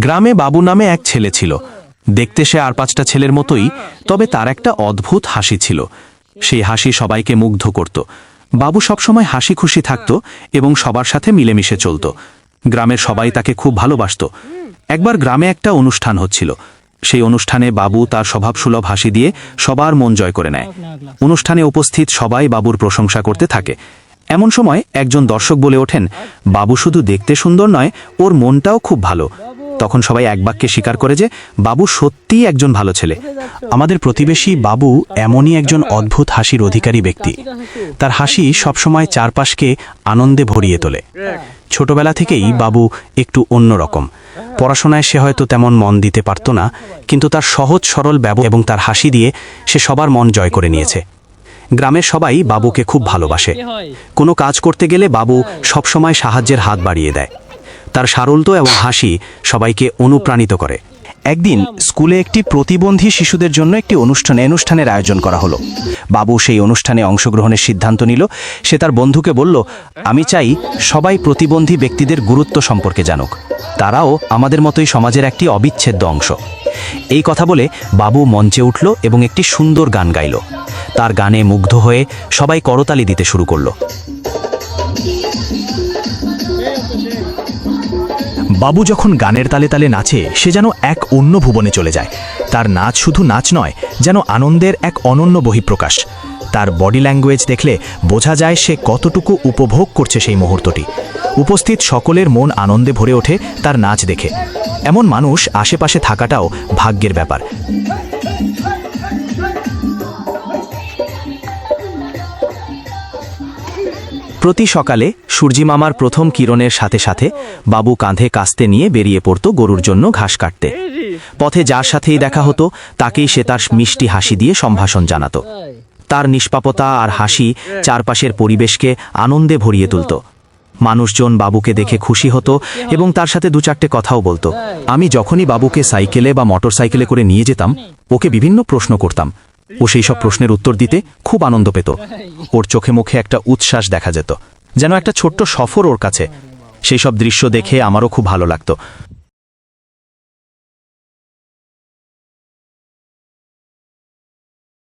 গ্রামে বাবু নামে এক ছেলে ছিল। দেখতে সে আর 5টা ছেলের মতোই, তবে তার একটা অদ্ভুত হাসি ছিল। সেই হাসি সবাইকে মুগ্ধ করত। বাবু সবসময় হাসি খুশি থাকত এবং সবার সাথে মিলেমিশে চলত। গ্রামের সবাই তাকে খুব ভালোবাসত। একবার গ্রামে একটা অনুষ্ঠান হচ্ছিল। সেই অনুষ্ঠানে বাবু তার স্বভাবসুলভ হাসি দিয়ে সবার মন জয় করে নেয়। অনুষ্ঠানে উপস্থিত সবাই বাবুর প্রশংসা করতে থাকে। এমন সময় একজন দর্শক বলে ওঠেন, বাবু শুধু দেখতে সুন্দর নয়, ওর মনটাও খুব ভালো। তখন সবাই এক বাক্যে স্বীকার করে যে বাবু সত্যিই একজন ভালো ছেলে। আমাদের প্রতিবেশী বাবু এমনই একজন অদ্ভুত হাসির অধিকারী ব্যক্তি। তার হাসি সবসময় চারপাশকে আনন্দে ভরিয়ে তোলে। ছোটবেলা থেকেই বাবু একটু অন্যরকম। পড়াশোনায় সে হয়তো তেমন মন দিতে পারত না, কিন্তু তার সহজ সরল ব্যবহার এবং তার হাসি দিয়ে সে সবার মন জয় করে নিয়েছে। গ্রামের সবাই বাবুকে খুব ভালোবাসে। কোনো কাজ করতে গেলে বাবু সবসময় সাহায্যের হাত বাড়িয়ে দেয়। তার সারল্য এবং হাসি সবাইকে অনুপ্রাণিত করে। একদিন স্কুলে একটি প্রতিবন্ধী শিশুদের জন্য একটি অনুষ্ঠানের আয়োজন করা হলো। বাবু সেই অনুষ্ঠানে অংশগ্রহণের সিদ্ধান্ত নিল। সে তার বন্ধুকে বলল, আমি চাই সবাই প্রতিবন্ধী ব্যক্তিদের গুরুত্ব সম্পর্কে জানুক। তারাও আমাদের মতোই সমাজের একটি অবিচ্ছেদ্য অংশ। এই কথা বলে বাবু মঞ্চে উঠল এবং একটি সুন্দর গান গাইল। তার গানে মুগ্ধ হয়ে সবাই করতালি দিতে শুরু করল। বাবু যখন গানের তালে তালে নাচে, সে যেন এক অন্য ভুবনে চলে যায়। তার নাচ শুধু নাচ নয়, যেন আনন্দের এক অনন্য বহিঃপ্রকাশ। তার বডি ল্যাঙ্গুয়েজ দেখলে বোঝা যায় সে কতটুকু উপভোগ করছে সেই মুহূর্তটি। উপস্থিত সকলের মন আনন্দে ভরে ওঠে তার নাচ দেখে। এমন মানুষ আশেপাশে থাকাটাও ভাগ্যের ব্যাপার। প্রতি সকালে সূর্যিমামার প্রথম কিরণের সাথে সাথে বাবু কাঁধে কাস্তে নিয়ে বেরিয়ে পড়ত গরুর জন্য ঘাস কাটতে। পথে যার সাথেই দেখা হতো তাকেই সে তার মিষ্টি হাসি দিয়ে সম্ভাষণ জানাত। তার নিষ্পাপতা আর হাসি চারপাশের পরিবেশকে আনন্দে ভরিয়ে তুলত। মানুষজন বাবুকে দেখে খুশি হতো এবং তার সাথে 2-4টে কথাও বলতো। আমি যখনই বাবুকে সাইকেলে বা মোটরসাইকেলে করে নিয়ে যেতাম, ওকে বিভিন্ন প্রশ্ন করতাম। ও সেই সব প্রশ্নের উত্তর দিতে খুব আনন্দ পেত। ওর চোখে মুখে একটা উচ্ছ্বাস দেখা যেত, যেন একটা ছোট্ট সফর ওর কাছে। সেই সব দৃশ্য দেখে আমারও খুব ভালো লাগতো।